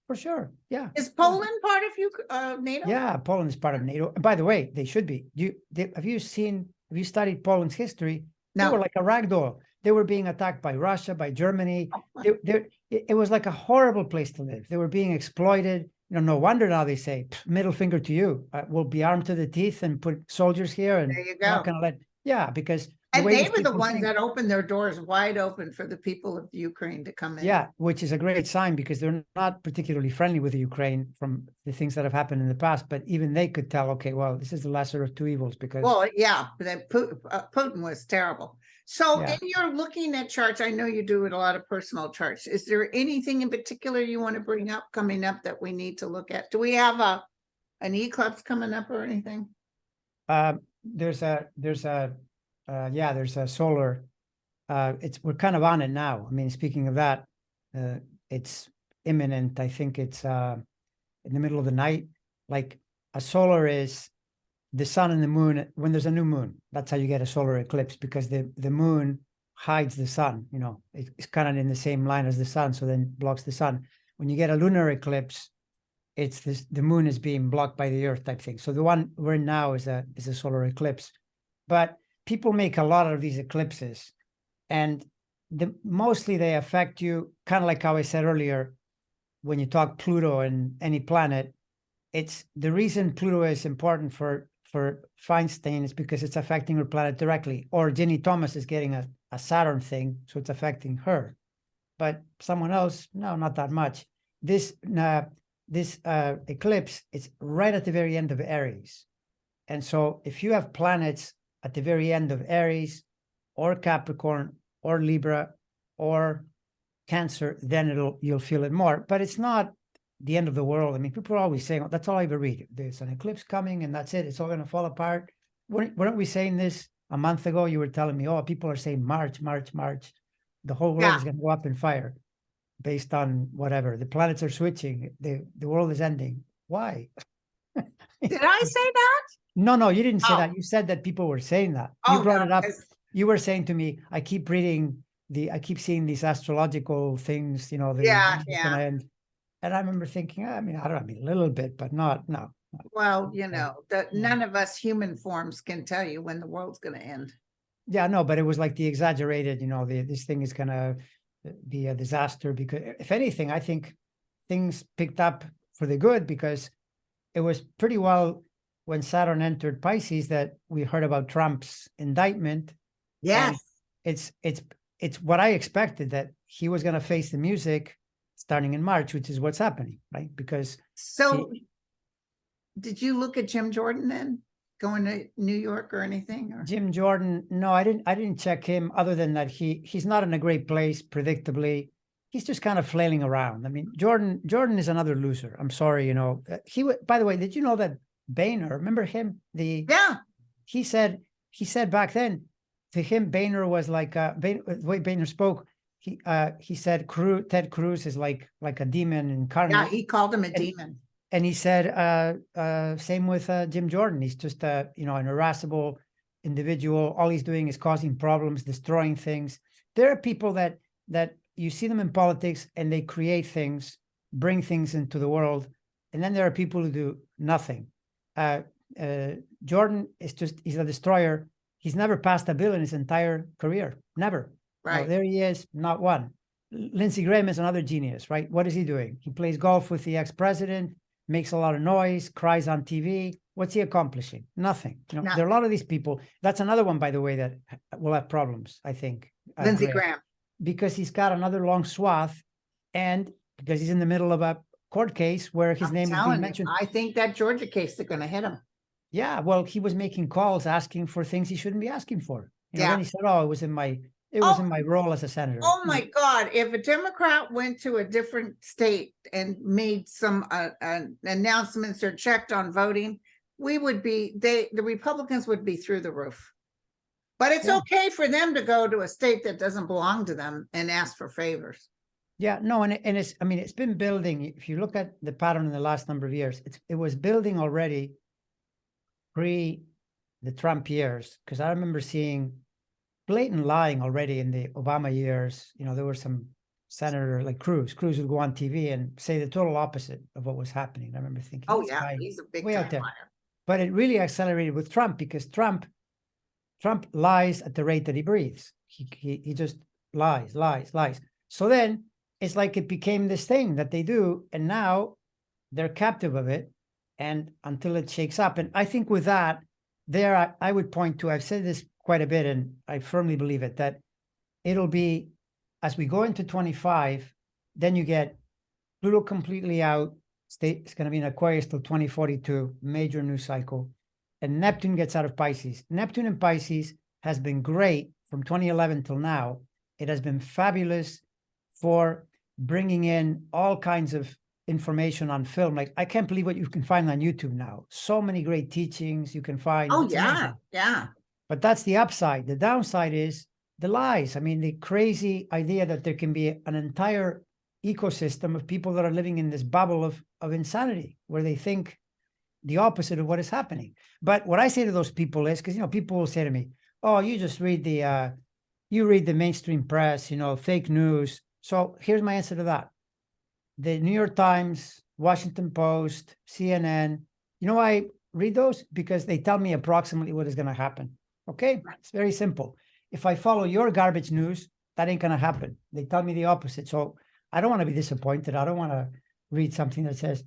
For sure. Yeah. Is Poland part of NATO? Yeah, Poland is part of NATO. And by the way, they should be. Have you studied Poland's history? No. They were like a rag doll. They were being attacked by Russia, by Germany. It was like a horrible place to live. They were being exploited. No wonder now they say, middle finger to you. We'll be armed to the teeth and put soldiers here. And there you go. Not gonna because and they were the ones that opened their doors wide open for the people of Ukraine to come in. Yeah, which is a great sign because they're not particularly friendly with the Ukraine from the things that have happened in the past. But even they could tell, okay, well, this is the lesser of two evils because. Well, yeah, but Putin was terrible. So in your looking at charts, I know you do a lot of personal charts. Is there anything in particular you want to bring up coming up that we need to look at? Do we have an eclipse coming up or anything? There's a solar. We're kind of on it now. I mean, speaking of that, it's imminent. I think it's in the middle of the night. Like a solar is the sun and the moon when there's a new moon. That's how you get a solar eclipse because the moon hides the sun. It's kind of in the same line as the sun, so then blocks the sun. When you get a lunar eclipse, it's the moon is being blocked by the earth type thing. So the one we're in now is a solar eclipse. But people make a lot of these eclipses, and mostly they affect you, kind of like how I said earlier, when you talk Pluto and any planet. It's the reason Pluto is important for Feinstein is because it's affecting her planet directly, or Ginny Thomas is getting a Saturn thing, so it's affecting her. But someone else, no, not that much. This eclipse is right at the very end of Aries. And so if you have planets at the very end of Aries or Capricorn or Libra or Cancer, then you'll feel it more. But it's not the end of the world. I mean, people are always saying, that's all I ever read. There's an eclipse coming and that's it. It's all going to fall apart. Weren't we saying this a month ago? You were telling me, people are saying March. The whole world is going to go up in fire. based on whatever. The planets are switching. The world is ending. Why? Did I say that? No, you didn't say Oh. that. You said that people were saying that. You Oh, brought no, it up. 'cause- You were saying to me, I keep reading I keep seeing these astrological things, you know, the Yeah, world's yeah. gonna end. And I remember thinking, I mean, I don't know, I mean, a little bit, but no. Well, you know, that Yeah. none of us human forms can tell you when the world's gonna end. Yeah, no, but it was like the exaggerated, you know, this thing is gonna be a disaster because if anything, I think things picked up for the good because it was pretty well when Saturn entered Pisces that we heard about Trump's indictment. And Yes. it's what I expected, that he was going to face the music starting in March, which is what's happening, right? Because So did you look at Jim Jordan then? Going to New York or anything? Or? Jim Jordan, no, I didn't check him other than that he's not in a great place, predictably. He's just kind of flailing around. I mean, Jordan is another loser. I'm sorry, you know. By the way, did you know that Boehner, remember him? Yeah. He said back then, to him, Boehner was like the way Boehner spoke. He said Ted Cruz is like a demon incarnate. Yeah, he called him a demon. And he said, same with Jim Jordan. He's just you know, an irascible individual. All he's doing is causing problems, destroying things. There are people that you see them in politics and they create things, bring things into the world, and then there are people who do nothing. Jordan he's a destroyer. He's never passed a bill in his entire career. Never. Right. No, there he is, not one. Lindsey Graham is another genius, right? What is he doing? He plays golf with the ex-president, makes a lot of noise, cries on TV. What's he accomplishing? Nothing. You know, there are a lot of these people. That's another one, by the way, that will have problems, I think. Lindsey Graham. Because he's got another long swath and because he's in the middle of a court case where his name is being mentioned. I think that Georgia case, they're going to hit him. Yeah, well, he was making calls asking for things he shouldn't be asking for. You know, Yeah. then he said, oh, it was in my role as a senator. Oh my God. If a Democrat went to a different state and made some announcements or checked on voting, the Republicans would be through the roof. But it's okay for them to go to a state that doesn't belong to them and ask for favors. Yeah, no, and it's, I mean, it's been building. If you look at the pattern in the last number of years, it was building already pre the Trump years, because I remember seeing blatant lying already in the Obama years. You know, there were some senator like Cruz would go on TV and say the total opposite of what was happening. I remember thinking, oh yeah, he's a big time liar. But it really accelerated with Trump because Trump lies at the rate that he breathes. He just lies. So then it's like it became this thing that they do, and now they're captive of it, and until it shakes up. And I think with that, I would point to, I've said this quite a bit, and I firmly believe it, that it'll be, as we go into 25, then you get Pluto completely out. It's going to be in Aquarius till 2042, major news cycle. And Neptune gets out of Pisces. Neptune in Pisces has been great from 2011 till now. It has been fabulous for bringing in all kinds of information on film. Like, I can't believe what you can find on YouTube now. So many great teachings you can find. Oh, it's yeah, amazing. yeah. But that's the upside. The downside is the lies. I mean, the crazy idea that there can be an entire ecosystem of people that are living in this bubble of insanity where they think the opposite of what is happening. But what I say to those people is, because, you know, people will say to me, oh, you just read the mainstream press, you know, fake news. So here's my answer to that. The New York Times, Washington Post, CNN, you know why I read those? Because they tell me approximately what is going to happen. Okay, it's very simple. If I follow your garbage news, that ain't going to happen. They tell me the opposite. So I don't want to be disappointed. I don't want to read something that says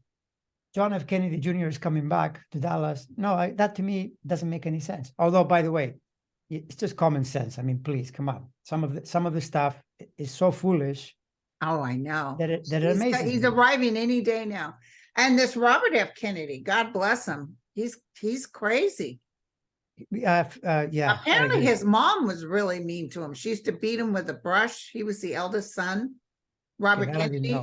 John F. Kennedy Jr. is coming back to Dallas. No, that to me doesn't make any sense. Although, by the way, it's just common sense. I mean, please come on. Some of the stuff is so foolish. Oh, I know. That it amazes he's me. arriving any day now. And this Robert F. Kennedy, God bless him. He's crazy. Yeah. Apparently his mom was really mean to him. She used to beat him with a brush. He was the eldest son, Robert Kennedy,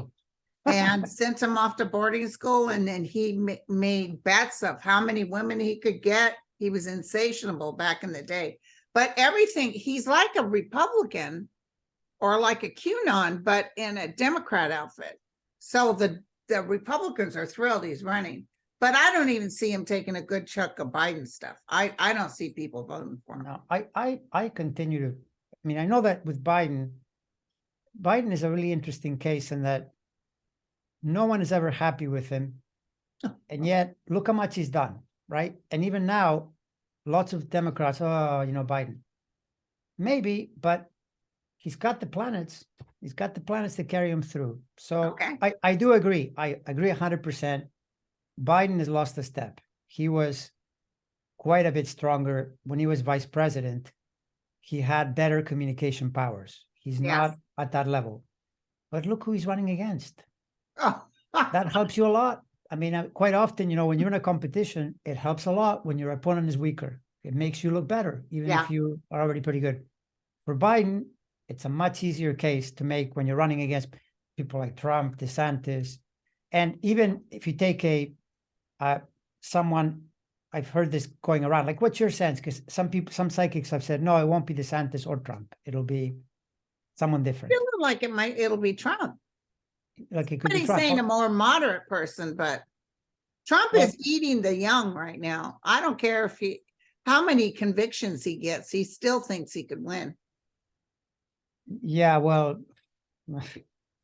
and sent him off to boarding school. And then he made bets of how many women he could get. He was insatiable back in the day. But everything, he's like a Republican, or like a QAnon, but in a Democrat outfit. So the Republicans are thrilled he's running, but I don't even see him taking a good chunk of Biden stuff. I don't see people voting for him. No, I continue to, I mean, I know that with Biden is a really interesting case in that no one is ever happy with him. And yet, look how much he's done, right? And even now, lots of Democrats, oh, you know, Biden. Maybe, but he's got the planets. He's got the planets to carry him through. So Okay. I do agree. I agree 100%. Biden has lost a step. He was quite a bit stronger when he was vice president. He had better communication powers. He's not at that level. But look who he's running against. Oh. That helps you a lot. I mean, quite often, you know, when you're in a competition, it helps a lot when your opponent is weaker. It makes you look better, even if you are already pretty good. For Biden, it's a much easier case to make when you're running against people like Trump, DeSantis. And even if you take someone, I've heard this going around, like, what's your sense? Because some psychics have said, no, it won't be DeSantis or Trump. It'll be someone different. Feeling like it'll be Trump. Like it could But be Trump. saying a more moderate person, but Trump is eating the young right now. I don't care how many convictions he gets, he still thinks he could win. Yeah, well,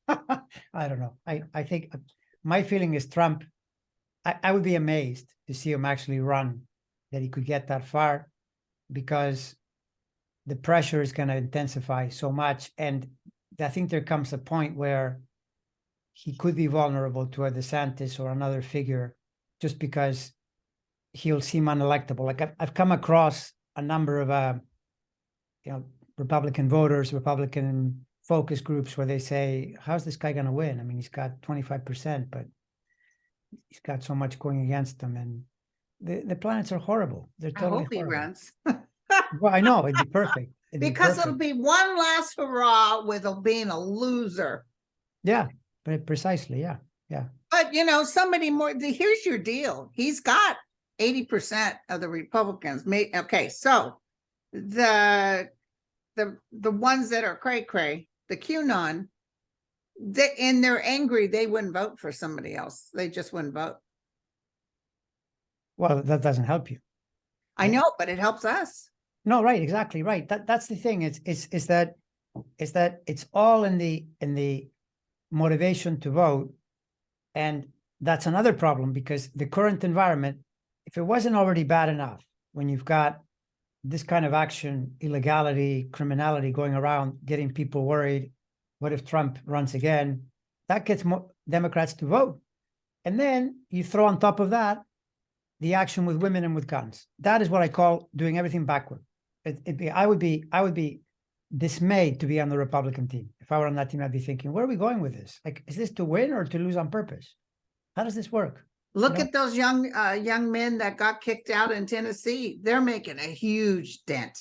I don't know. I think my feeling is Trump, I would be amazed to see him actually run, that he could get that far, because the pressure is going to intensify so much. And I think there comes a point where he could be vulnerable to a DeSantis or another figure, just because he'll seem unelectable. Like I've come across a number of, you know, Republican voters, Republican focus groups, where they say, how's this guy going to win? I mean, he's got 25%, but he's got so much going against him. And the planets are horrible. They're totally I hope horrible. he runs. Well, I know, it'd be perfect. Because it'll be one last hurrah with being a loser. Yeah, but precisely. Yeah. Yeah. But, you know, somebody more, here's your deal. He's got 80% of the Republicans. Okay, so the ones that are cray-cray, the QAnon, and they're angry, they wouldn't vote for somebody else. They just wouldn't vote. Well, that doesn't help you. I know, but it helps us. No, right, exactly right. That's the thing. Is that it's all in the motivation to vote. And that's another problem, because the current environment, if it wasn't already bad enough, when you've got this kind of action, illegality, criminality going around, getting people worried, what if Trump runs again? That gets more Democrats to vote. And then you throw on top of that the action with women and with guns. That is what I call doing everything backward. I would be dismayed to be on the Republican team. If I were on that team, I'd be thinking, where are we going with this? Like, is this to win or to lose on purpose? How does this work? Look at those young men that got kicked out in Tennessee. They're making a huge dent.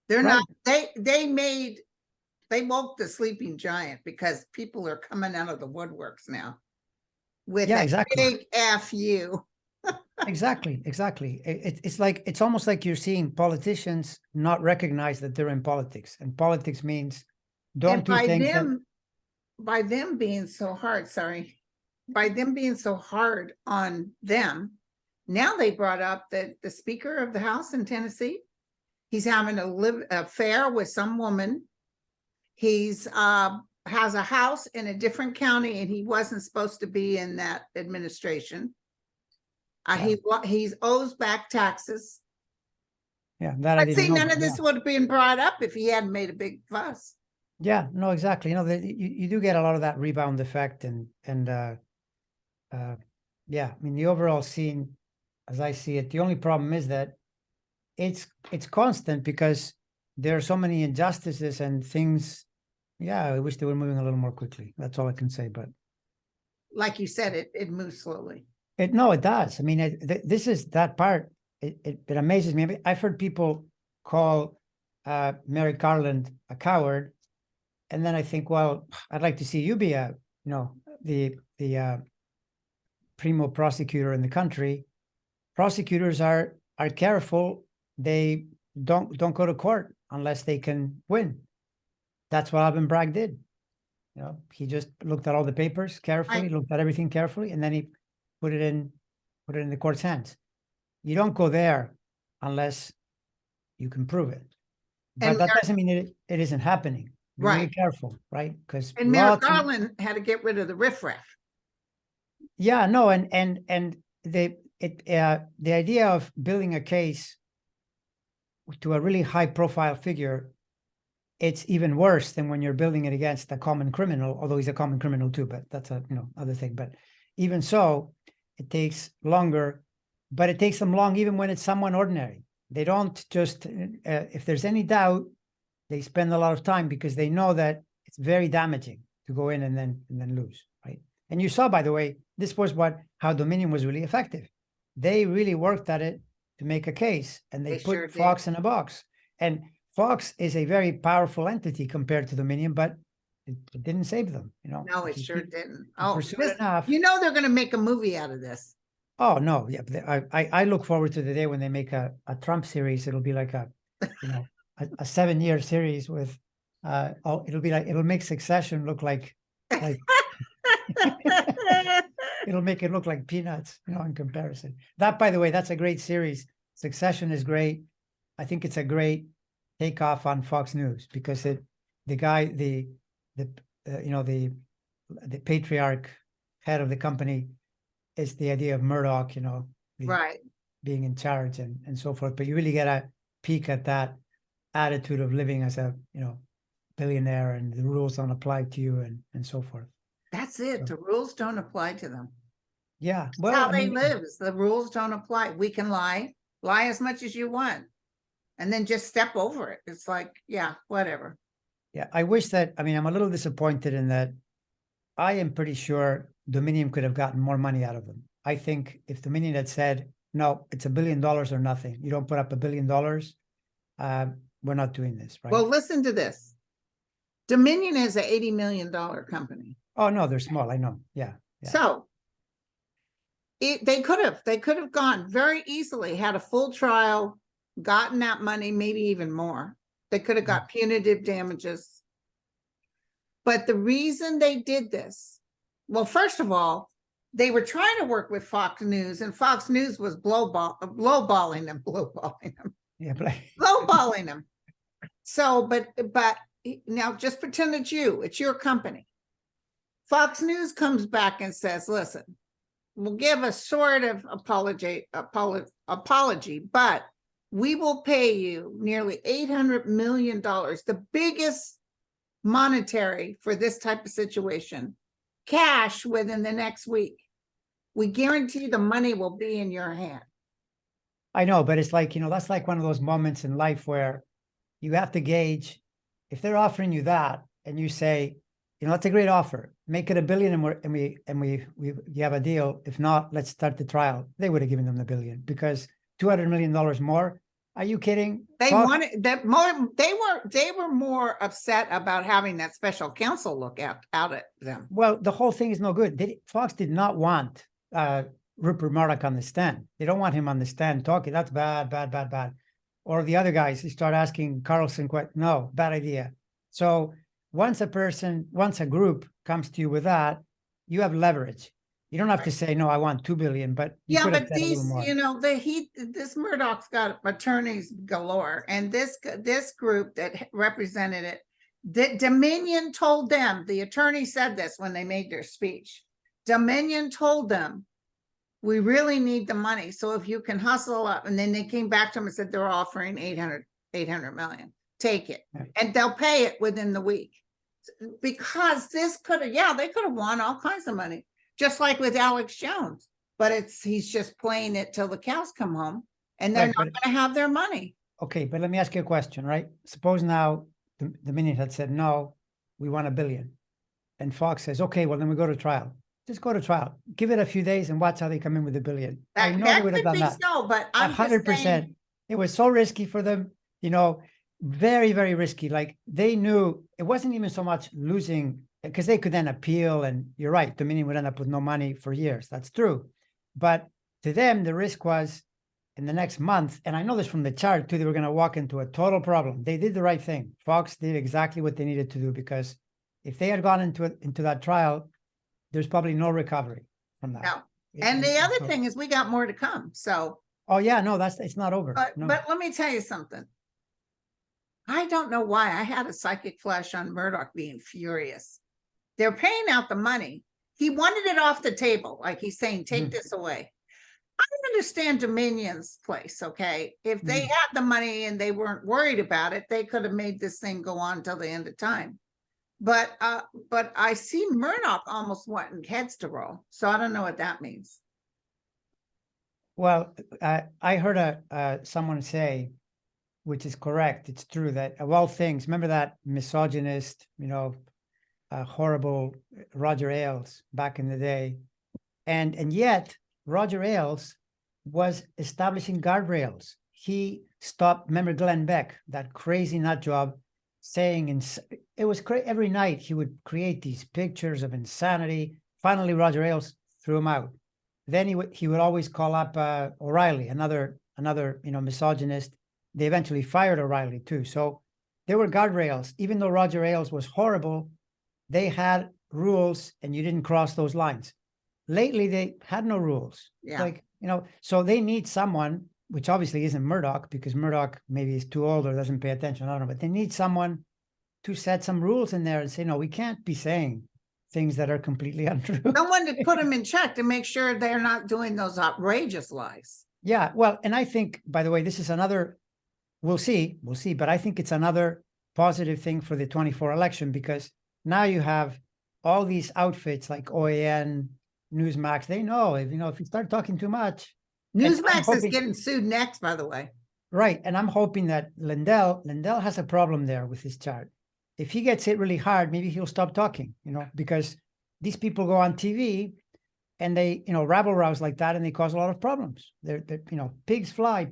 They're not, they woke the sleeping giant, because people are coming out of the woodworks now with a big F you. Exactly. It's almost like you're seeing politicians not recognize that they're in politics, and politics means don't do things by them being so hard. By them being so hard on them, now they brought up that the Speaker of the House in Tennessee, he's having an affair with some woman. He's has a house in a different county, and he wasn't supposed to be in that administration. He owes back taxes. Yeah, that I didn't see, know, none of this would have been brought up if he hadn't made a big fuss. Yeah, no, exactly. You know, you do get a lot of that rebound effect, and yeah, I mean, the overall scene, as I see it, the only problem is that it's constant, because there are so many injustices and things. Yeah, I wish they were moving a little more quickly. That's all I can say. But like you said, it moves slowly. No, it does. I mean, this is that part. It amazes me. I mean, I've heard people call Merrick Garland a coward, and then I think, well, I'd like to see you be the primo prosecutor in the country. Prosecutors are careful. They don't go to court unless they can win. That's what Alvin Bragg did. You know, he just looked at all the papers carefully, looked at everything carefully, and then he put it in the court's hands. You don't go there unless you can prove it. But And that doesn't mean it isn't happening. Be really Right. careful, right? Because And Merrick Garland had to get rid of the riffraff. yeah, no, and the idea of building a case to a really high profile figure, it's even worse than when you're building it against a common criminal, although he's a common criminal too, but that's a other thing. But even so, it takes longer, but it takes them long even when it's someone ordinary. They don't just if there's any doubt, they spend a lot of time because they know that it's very damaging to go in and then lose, right? And you saw, by the way, this was how Dominion was really effective. They really worked at it to make a case, and they put Fox in a box. And Fox is a very powerful entity compared to Dominion, but it didn't save them, No, it sure didn't. They're going to make a movie out of this. Oh no, yeah. I look forward to the day when they make a Trump series. It'll be like a 7-year series with it'll make Succession look like it'll make it look like peanuts, in comparison. That, by the way, that's a great series. Succession is great. I think it's a great takeoff on Fox News because the patriarch head of the company is the idea of Murdoch, right, being in charge and so forth. But you really get a peek at that attitude of living as a billionaire, and the rules don't apply to you and so forth. That's it. So, the rules don't apply to them. Yeah, well, that's how they live. The rules don't apply. We can lie as much as you want, and then just step over it. It's like, yeah, whatever. Yeah, I wish that. I'm a little disappointed in that. I am pretty sure Dominion could have gotten more money out of them. I think if Dominion had said, no, it's $1 billion or nothing, you don't put up $1 billion, we're not doing this, right? Well, listen to this. Dominion is an $80 million company. Oh, no, they're small. I know. Yeah. So they could have gone very easily, had a full trial, gotten that money, maybe even more. They could have got punitive damages. But the reason they did this, well, first of all, they were trying to work with Fox News, and Fox News was lowballing them. Yeah, lowballing them. So, but now just pretend it's your company. Fox News comes back and says, listen, we'll give a sort of apology, but we will pay you nearly $800 million, the biggest monetary for this type of situation, cash within the next week. We guarantee the money will be in your hand. I know, but it's like, that's like one of those moments in life where you have to gauge if they're offering you that and you say, that's a great offer. Make it $1 billion and you have a deal. If not, let's start the trial. They would have given them the $1 billion because $200 million more. Are you kidding? They wanted that more. They were more upset about having that special counsel look out at them. Well, the whole thing is no good. Fox did not want Rupert Murdoch on the stand. They don't want him on the stand talking. That's bad. Or the other guys, they start asking Carlson, no, bad idea. So once a group comes to you with that, you have leverage. You don't have to say, no, I want $2 billion, but but these, this Murdoch's got attorneys galore, and this group that represented it, that Dominion told them, the attorney said this when they made their speech. Dominion told them, we really need the money. So if you can hustle up, and then they came back to them and said, they're offering 800 million, take it. Right. And they'll pay it within the week. Because this they could have won all kinds of money. Just like with Alex Jones, but he's just playing it till the cows come home, and they're not going to have their money. Okay, but let me ask you a question, right? Suppose now the Dominion had said, no, we want $1 billion. And Fox says, okay, well, then we go to trial. Just go to trial. Give it a few days and watch how they come in with $1 billion. I know they would have done that. So, but I'm 100%. It was so risky for them, very, very risky. Like they knew it wasn't even so much losing, because they could then appeal, and you're right, Dominion would end up with no money for years. That's true. But to them, the risk was in the next month, and I know this from the chart too, they were going to walk into a total problem. They did the right thing. Fox did exactly what they needed to do, because if they had gone into that trial, there's probably no recovery from that. No. And the so- other thing is we got more to come. So, Oh yeah, no, it's not over. No. but let me tell you something. I don't know why I had a psychic flash on Murdoch being furious. They're paying out the money. He wanted it off the table. Like he's saying, take this away. I understand Dominion's place. Okay. If they had the money and they weren't worried about it, they could have made this thing go on till the end of time. But I see Murdoch almost wanting heads to roll. So I don't know what that means. Well, I heard someone say, which is correct, it's true, that of all things, remember that misogynist, horrible Roger Ailes back in the day, and yet Roger Ailes was establishing guardrails. He stopped, remember Glenn Beck, that crazy nut job, saying it was every night he would create these pictures of insanity. Finally, Roger Ailes threw him out. Then he would always call up O'Reilly, another misogynist. They eventually fired O'Reilly too. So there were guardrails. Even though Roger Ailes was horrible, they had rules, and you didn't cross those lines. Lately, they had no rules. Yeah. So they need someone, which obviously isn't Murdoch, because Murdoch maybe is too old or doesn't pay attention. I don't know, but they need someone to set some rules in there and say, no, we can't be saying things that are completely untrue. Someone to put them in check to make sure they're not doing those outrageous lies. Yeah, well, and I think, by the way, this is another, we'll see, but I think it's another positive thing for the 24 election, because now you have all these outfits like OAN, Newsmax. They know, if you start talking too much. Newsmax is getting sued next, by the way. Right, and I'm hoping that Lindell has a problem there with his chart. If he gets hit really hard, maybe he'll stop talking, because these people go on TV and they, rabble rouse like that, and they cause a lot of problems. They're pigs fly.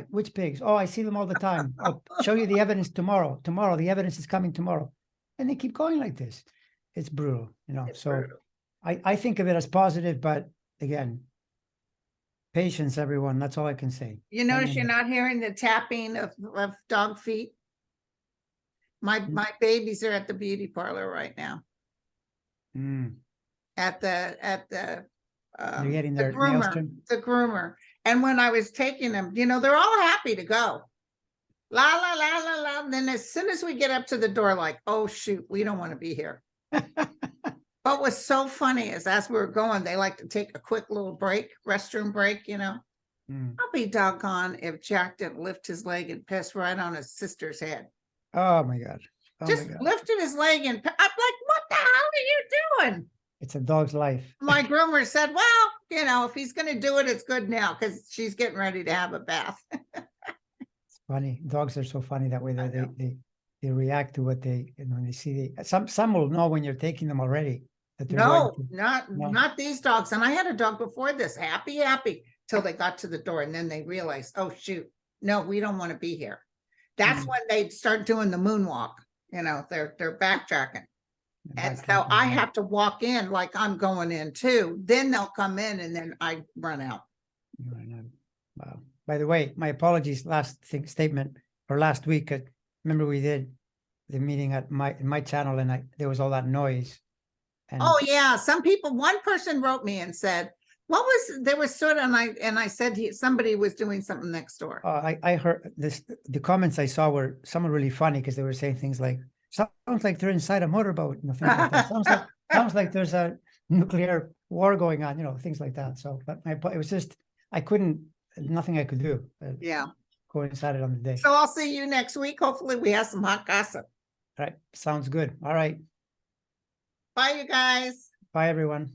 Which pigs? Oh, I see them all the time. I'll show you the evidence tomorrow. Tomorrow, the evidence is coming tomorrow. And they keep going like this. It's brutal, It's so brutal. I think of it as positive, but again, patience, everyone. That's all I can say. You notice you're not hearing the tapping of dog feet. My babies are at the beauty parlor right now. At the They're getting their nails trimmed. the groomer. And when I was taking them, they're all happy to go. La la la la la. And then as soon as we get up to the door, like, oh shoot, we don't want to be here. What was so funny is as we were going, they like to take a quick little break, restroom break, I'll be doggone if Jack didn't lift his leg and piss right on his sister's head. Oh my God. Just lifted his leg and I'm like, what the hell are you doing? It's a dog's life. My groomer said, well, if he's going to do it, it's good now because she's getting ready to have a bath. It's funny. Dogs are so funny that way. They react to what when they see some will know when you're taking them already. That they're not these dogs. And I had a dog before this, happy, till they got to the door. And then they realized, oh shoot, no, we don't want to be here. That's when they start doing the moonwalk. They're backtracking. And so I have to walk in like I'm going in too. Then they'll come in and then I run out. Wow. By the way, my apologies. Last week. Remember we did the meeting at my channel, and there was all that noise. And oh yeah, one person wrote me and said, there was sort of, and I said somebody was doing something next door. I heard this. The comments I saw were some really funny because they were saying things like, "Sounds like they're inside a motorboat." Things like that. sounds like there's a nuclear war going on. Things like that. So, but it was just nothing I could do. Yeah, coincided on the day. So I'll see you next week. Hopefully, we have some hot gossip. All right, sounds good. All right. Bye, you guys. Bye, everyone.